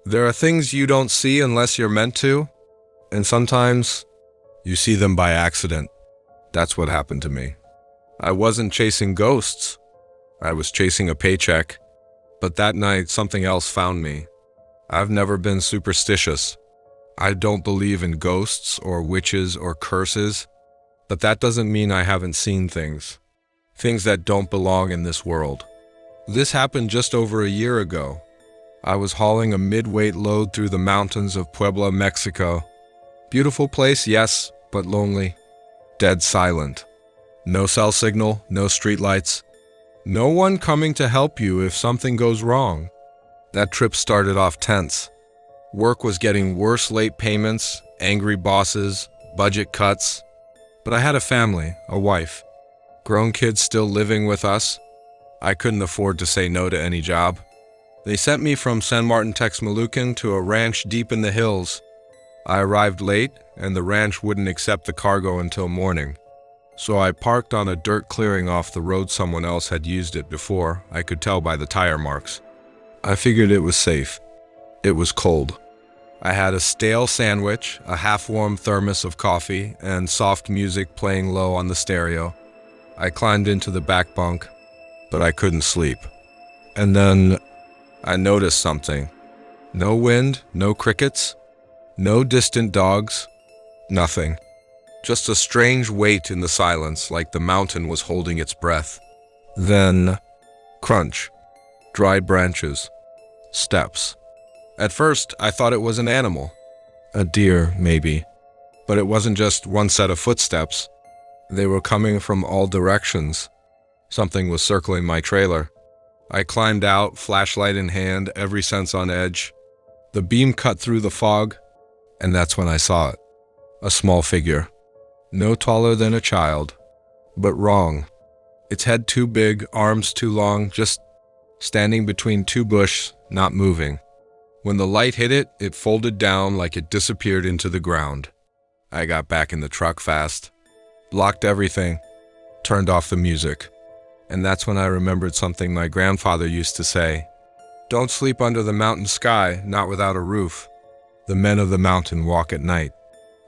There are things you don't see unless you're meant to, and sometimes you see them by accident. That's what happened to me. I wasn't chasing ghosts. I was chasing a paycheck. But that night, something else found me. I've never been superstitious. I don't believe in ghosts or witches or curses, but that doesn't mean I haven't seen things. Things that don't belong in this world. This happened just over a year ago. I was hauling a mid-weight load through the mountains of Puebla, Mexico. Beautiful place, yes, but lonely. Dead silent. No cell signal, no streetlights. No one coming to help you if something goes wrong. That trip started off tense. Work was getting worse, late payments, angry bosses, budget cuts. But I had a family, a wife. Grown kids still living with us. I couldn't afford to say no to any job. They sent me from San Martin, Texmelucan to a ranch deep in the hills. I arrived late, and the ranch wouldn't accept the cargo until morning. So I parked on a dirt clearing off the road. Someone else had used it before. I could tell by the tire marks. I figured it was safe. It was cold. I had a stale sandwich, a half-warm thermos of coffee, and soft music playing low on the stereo. I climbed into the back bunk, but I couldn't sleep. And then I noticed something. No wind, no crickets, no distant dogs, nothing. Just a strange weight in the silence, like the mountain was holding its breath. Then, crunch, dry branches, steps. At first, I thought it was an animal. A deer, maybe. But it wasn't just one set of footsteps. They were coming from all directions. Something was circling my trailer. I climbed out, flashlight in hand, every sense on edge. The beam cut through the fog, and that's when I saw it. A small figure. No taller than a child, but wrong. Its head too big, arms too long, just standing between two bushes, not moving. When the light hit it, it folded down like it disappeared into the ground. I got back in the truck fast, blocked everything, turned off the music. And that's when I remembered something my grandfather used to say. Don't sleep under the mountain sky, not without a roof. The men of the mountain walk at night.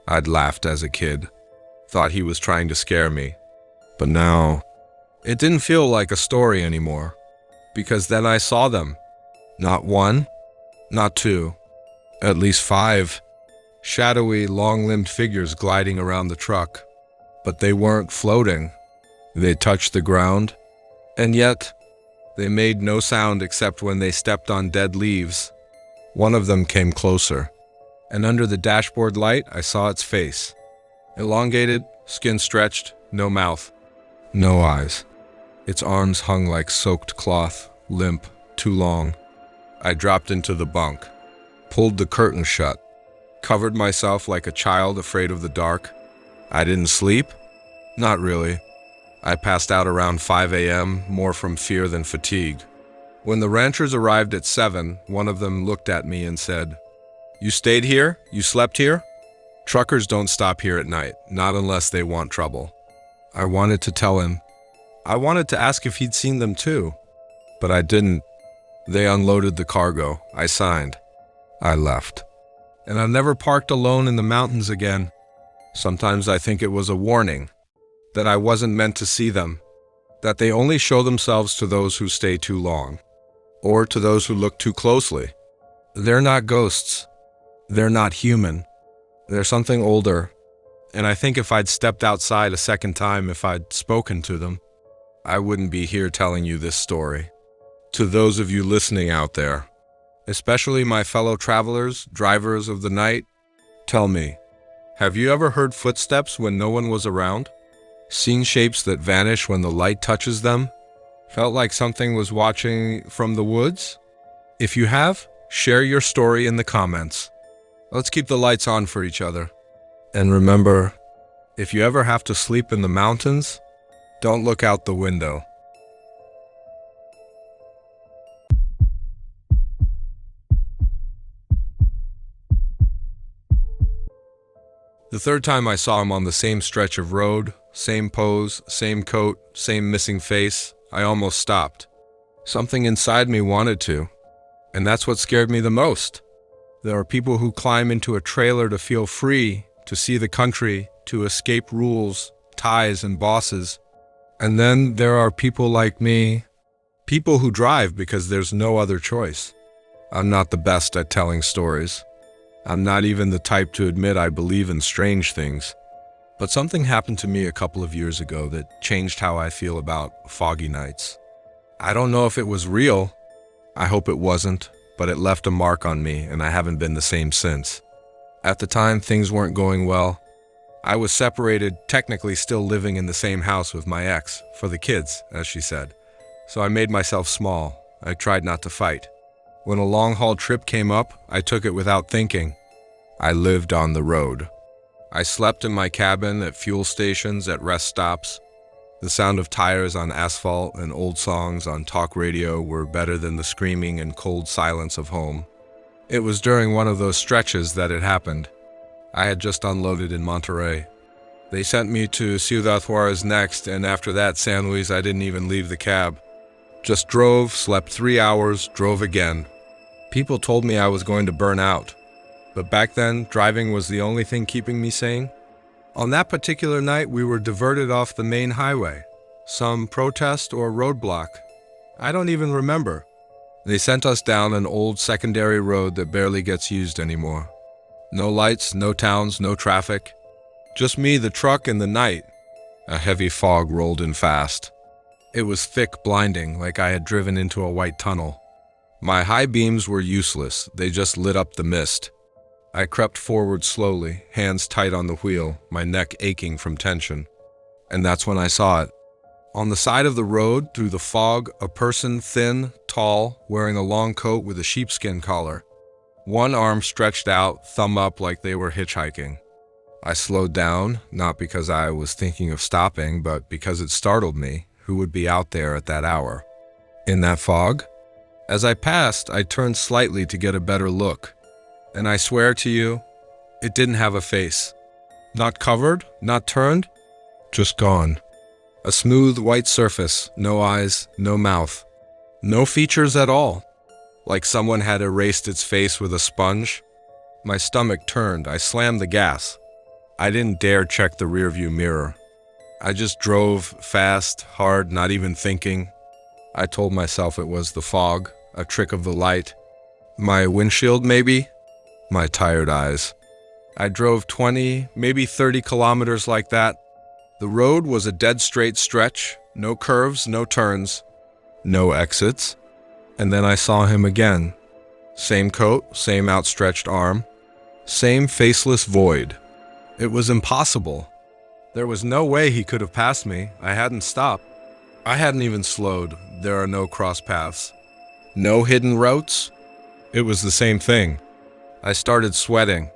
I'd laughed as a kid. Thought he was trying to scare me. But now, it didn't feel like a story anymore. Because then I saw them. Not one, not two, at least 5. Shadowy, long-limbed figures gliding around the truck. But they weren't floating. They touched the ground. And yet, they made no sound except when they stepped on dead leaves. One of them came closer. And under the dashboard light, I saw its face. Elongated, skin stretched, no mouth, no eyes. Its arms hung like soaked cloth, limp, too long. I dropped into the bunk, pulled the curtain shut, covered myself like a child afraid of the dark. I didn't sleep? Not really. I passed out around 5 a.m., more from fear than fatigue. When the ranchers arrived at 7, one of them looked at me and said, "You stayed here? You slept here?" Truckers don't stop here at night, not unless they want trouble. I wanted to tell him. I wanted to ask if he'd seen them too, but I didn't. They unloaded the cargo. I signed. I left. And I never parked alone in the mountains again. Sometimes I think it was a warning, that I wasn't meant to see them, that they only show themselves to those who stay too long, or to those who look too closely. They're not ghosts. They're not human. They're something older, and I think if I'd stepped outside a second time, if I'd spoken to them, I wouldn't be here telling you this story. To those of you listening out there, especially my fellow travelers, drivers of the night, tell me, have you ever heard footsteps when no one was around? Seen shapes that vanish when the light touches them? Felt like something was watching from the woods? If you have, share your story in the comments. Let's keep the lights on for each other. And remember, if you ever have to sleep in the mountains, don't look out the window. The third time I saw him on the same stretch of road, same pose, same coat, same missing face, I almost stopped. Something inside me wanted to, and that's what scared me the most. There are people who climb into a trailer to feel free, to see the country, to escape rules, ties, and bosses. And then there are people like me, people who drive because there's no other choice. I'm not the best at telling stories. I'm not even the type to admit I believe in strange things. But something happened to me a couple of years ago that changed how I feel about foggy nights. I don't know if it was real. I hope it wasn't, but it left a mark on me and I haven't been the same since. At the time, things weren't going well. I was separated, technically still living in the same house with my ex, for the kids, as she said. So I made myself small. I tried not to fight. When a long-haul trip came up, I took it without thinking. I lived on the road. I slept in my cabin, at fuel stations, at rest stops. The sound of tires on asphalt and old songs on talk radio were better than the screaming and cold silence of home. It was during one of those stretches that it happened. I had just unloaded in Monterrey. They sent me to Ciudad Juarez next, and after that, San Luis, I didn't even leave the cab. Just drove, slept 3 hours, drove again. People told me I was going to burn out. But back then, driving was the only thing keeping me sane. On that particular night, we were diverted off the main highway. Some protest or roadblock. I don't even remember. They sent us down an old secondary road that barely gets used anymore. No lights, no towns, no traffic. Just me, the truck, and the night. A heavy fog rolled in fast. It was thick, blinding, like I had driven into a white tunnel. My high beams were useless. They just lit up the mist. I crept forward slowly, hands tight on the wheel, my neck aching from tension. And that's when I saw it. On the side of the road, through the fog, a person, thin, tall, wearing a long coat with a sheepskin collar. One arm stretched out, thumb up like they were hitchhiking. I slowed down, not because I was thinking of stopping, but because it startled me. Who would be out there at that hour? In that fog? As I passed, I turned slightly to get a better look. And I swear to you, it didn't have a face. Not covered, not turned, just gone. A smooth white surface, no eyes, no mouth. No features at all. Like someone had erased its face with a sponge. My stomach turned. I slammed the gas. I didn't dare check the rearview mirror. I just drove fast, hard, not even thinking. I told myself it was the fog, a trick of the light. My windshield, maybe? My tired eyes. I drove 20, maybe 30 kilometers like that. The road was a dead straight stretch, no curves, no turns, no exits. And then I saw him again. Same coat, same outstretched arm, same faceless void. It was impossible. There was no way he could have passed me. I hadn't stopped. I hadn't even slowed. There are no cross paths. No hidden routes. It was the same thing. I started sweating.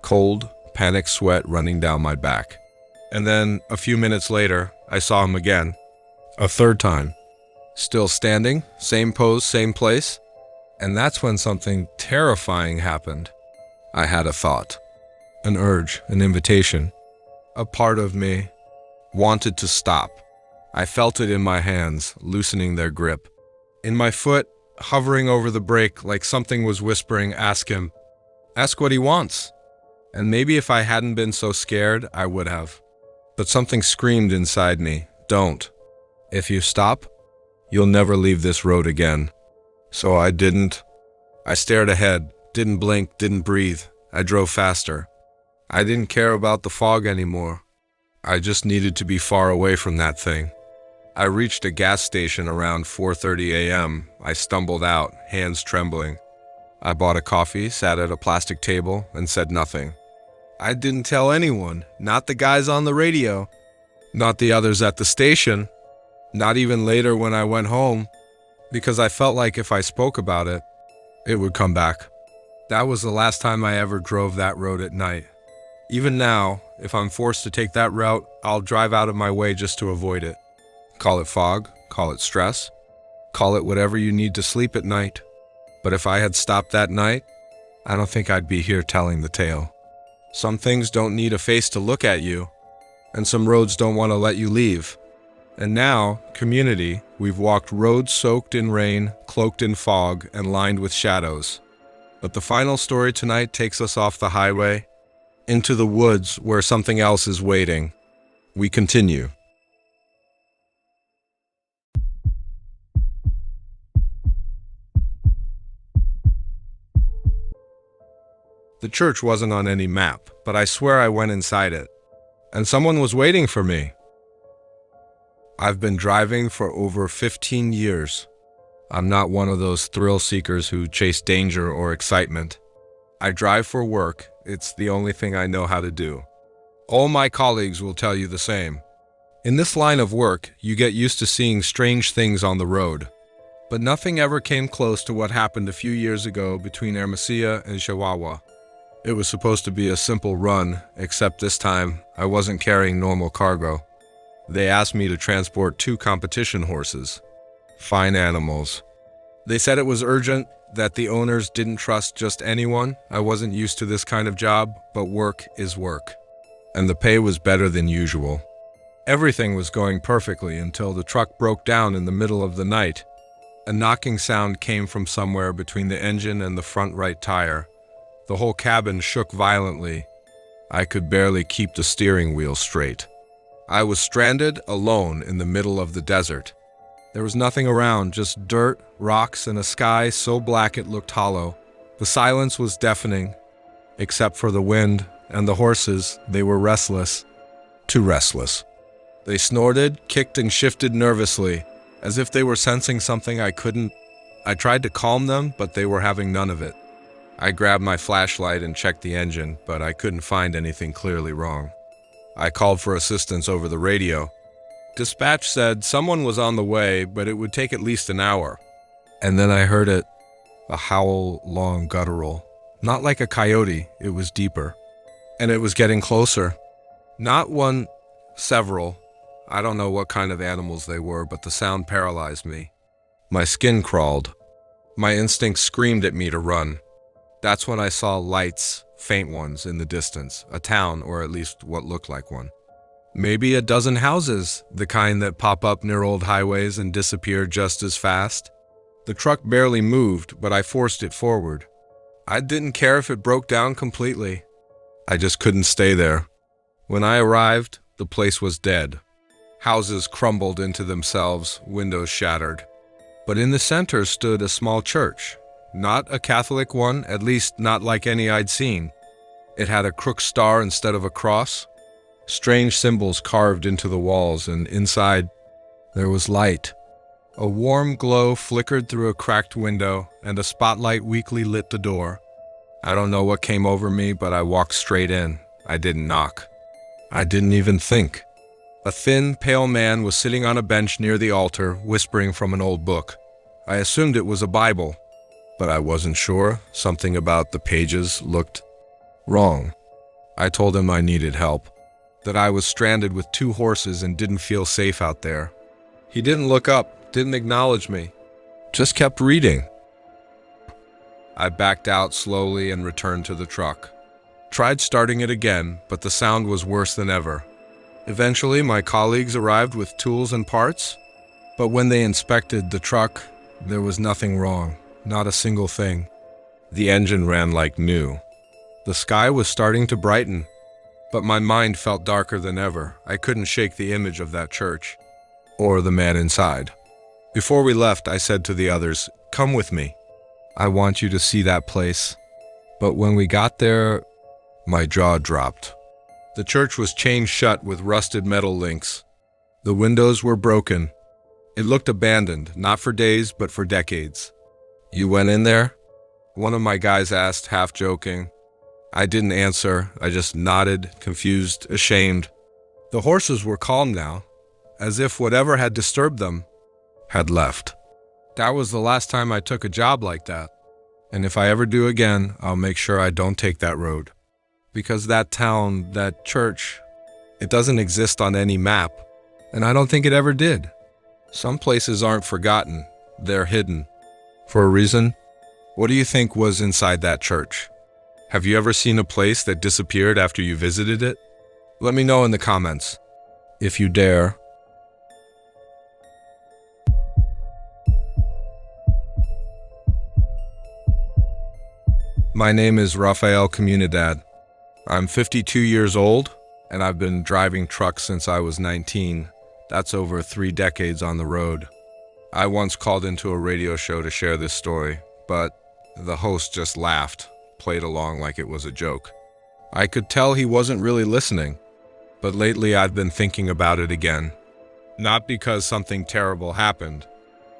Cold, panic sweat running down my back. And then, a few minutes later, I saw him again. A third time. Still standing, same pose, same place. And that's when something terrifying happened. I had a thought. An urge, an invitation. A part of me wanted to stop. I felt it in my hands, loosening their grip. In my foot, hovering over the brake like something was whispering, ask him. Ask what he wants. And maybe if I hadn't been so scared, I would have. But something screamed inside me, don't. If you stop, you'll never leave this road again. So I didn't. I stared ahead, didn't blink, didn't breathe. I drove faster. I didn't care about the fog anymore. I just needed to be far away from that thing. I reached a gas station around 4:30 a.m. I stumbled out, hands trembling. I bought a coffee, sat at a plastic table, and said nothing. I didn't tell anyone, not the guys on the radio, not the others at the station, not even later when I went home, because I felt like if I spoke about it, it would come back. That was the last time I ever drove that road at night. Even now, if I'm forced to take that route, I'll drive out of my way just to avoid it. Call it fog, call it stress, call it whatever you need to sleep at night. But if I had stopped that night, I don't think I'd be here telling the tale. Some things don't need a face to look at you, and some roads don't want to let you leave. And now, community, we've walked roads soaked in rain, cloaked in fog, and lined with shadows. But the final story tonight takes us off the highway into the woods where something else is waiting. We continue. The church wasn't on any map, but I swear I went inside it, and someone was waiting for me. I've been driving for over 15 years. I'm not one of those thrill seekers who chase danger or excitement. I drive for work. It's the only thing I know how to do. All my colleagues will tell you the same. In this line of work, you get used to seeing strange things on the road. But nothing ever came close to what happened a few years ago between Hermosillo and Chihuahua. It was supposed to be a simple run, except this time I wasn't carrying normal cargo. They asked me to transport 2 competition horses. Fine animals. They said it was urgent, that the owners didn't trust just anyone. I wasn't used to this kind of job, but work is work. And the pay was better than usual. Everything was going perfectly until the truck broke down in the middle of the night. A knocking sound came from somewhere between the engine and the front right tire. The whole cabin shook violently. I could barely keep the steering wheel straight. I was stranded alone in the middle of the desert. There was nothing around, just dirt, rocks, and a sky so black it looked hollow. The silence was deafening, except for the wind and the horses. They were restless, too restless. They snorted, kicked, and shifted nervously, as if they were sensing something I couldn't. I tried to calm them, but they were having none of it. I grabbed my flashlight and checked the engine, but I couldn't find anything clearly wrong. I called for assistance over the radio. Dispatch said someone was on the way, but it would take at least an hour. And then I heard it, a howl, long, guttural. Not like a coyote, it was deeper. And it was getting closer. Not one, several. I don't know what kind of animals they were, but the sound paralyzed me. My skin crawled. My instincts screamed at me to run. That's when I saw lights, faint ones, in the distance, a town, or at least what looked like one. Maybe a dozen houses, the kind that pop up near old highways and disappear just as fast. The truck barely moved, but I forced it forward. I didn't care if it broke down completely. I just couldn't stay there. When I arrived, the place was dead. Houses crumbled into themselves, windows shattered. But in the center stood a small church. Not a Catholic one, at least not like any I'd seen. It had a crooked star instead of a cross. Strange symbols carved into the walls, and inside, there was light. A warm glow flickered through a cracked window, and a spotlight weakly lit the door. I don't know what came over me, but I walked straight in. I didn't knock. I didn't even think. A thin, pale man was sitting on a bench near the altar, whispering from an old book. I assumed it was a Bible, but I wasn't sure. Something about the pages looked wrong. I told him I needed help, that I was stranded with 2 horses and didn't feel safe out there. He didn't look up, didn't acknowledge me, just kept reading. I backed out slowly and returned to the truck. Tried starting it again, but the sound was worse than ever. Eventually, my colleagues arrived with tools and parts, but when they inspected the truck, there was nothing wrong, not a single thing. The engine ran like new. The sky was starting to brighten, but my mind felt darker than ever. I couldn't shake the image of that church, or the man inside. Before we left, I said to the others, "Come with me. I want you to see that place." But when we got there, my jaw dropped. The church was chained shut with rusted metal links. The windows were broken. It looked abandoned, not for days, but for decades. "You went in there?" one of my guys asked, half joking. I didn't answer. I just nodded, confused, ashamed. The horses were calm now, as if whatever had disturbed them had left. That was the last time I took a job like that. And if I ever do again, I'll make sure I don't take that road. Because that town, that church, it doesn't exist on any map. And I don't think it ever did. Some places aren't forgotten. They're hidden. For a reason. What do you think was inside that church? Have you ever seen a place that disappeared after you visited it? Let me know in the comments, if you dare. My name is Rafael Comunidad. I'm 52 years old, and I've been driving trucks since I was 19. That's over 3 decades on the road. I once called into a radio show to share this story, but the host just laughed, played along like it was a joke. I could tell he wasn't really listening, but lately I've been thinking about it again. Not because something terrible happened,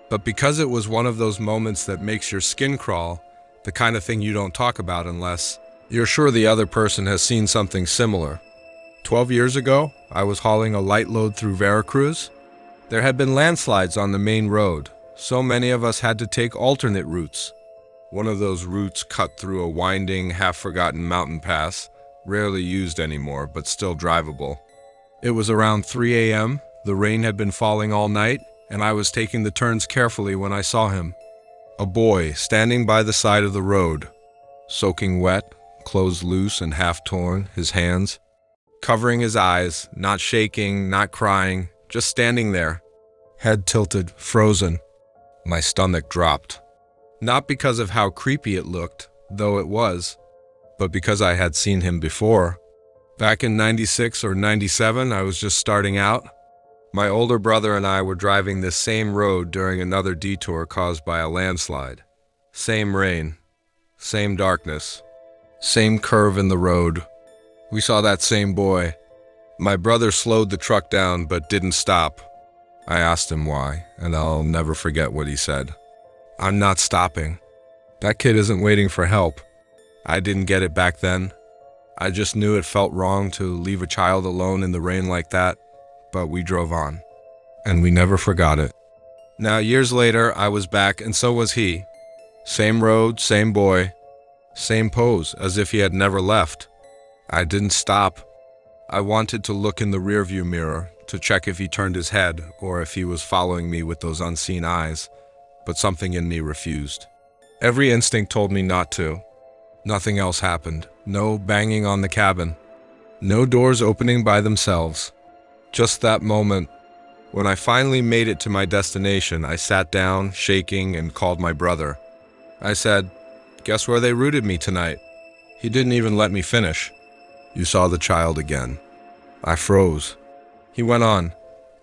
but because it was one of those moments that makes your skin crawl, the kind of thing you don't talk about unless you're sure the other person has seen something similar. 12 years ago, I was hauling a light load through Veracruz. There had been landslides on the main road, so many of us had to take alternate routes. One of those routes cut through a winding, half-forgotten mountain pass, rarely used anymore, but still drivable. It was around 3 a.m., the rain had been falling all night, and I was taking the turns carefully when I saw him. A boy standing by the side of the road, soaking wet, clothes loose and half-torn, his hands, covering his eyes, not shaking, not crying, just standing there, head tilted, frozen. My stomach dropped. Not because of how creepy it looked, though it was, but because I had seen him before. Back in 96 or 97, I was just starting out. My older brother and I were driving this same road during another detour caused by a landslide. Same rain, same darkness, same curve in the road. We saw that same boy. My brother slowed the truck down but didn't stop. I asked him why, and I'll never forget what he said. "I'm not stopping. That kid isn't waiting for help." I didn't get it back then. I just knew it felt wrong to leave a child alone in the rain like that, but we drove on, and we never forgot it. Now, years later, I was back, and so was he. Same road, same boy, same pose, as if he had never left. I didn't stop. I wanted to look in the rearview mirror to check if he turned his head or if he was following me with those unseen eyes, but something in me refused. Every instinct told me not to. Nothing else happened. No banging on the cabin. No doors opening by themselves. Just that moment. When I finally made it to my destination, I sat down, shaking, and called my brother. I said, "Guess where they rooted me tonight?" He didn't even let me finish. "You saw the child again." I froze. He went on.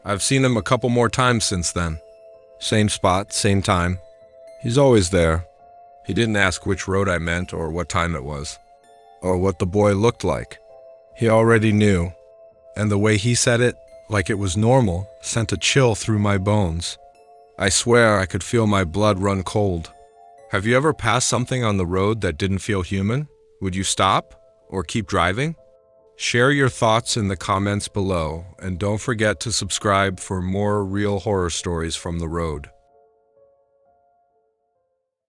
"I've seen him a couple more times since then. Same spot, same time. He's always there." He didn't ask which road I meant or what time it was, or what the boy looked like. He already knew, and the way he said it, like it was normal, sent a chill through my bones. I swear I could feel my blood run cold. Have you ever passed something on the road that didn't feel human? Would you stop or keep driving? Share your thoughts in the comments below, and don't forget to subscribe for more real horror stories from the road.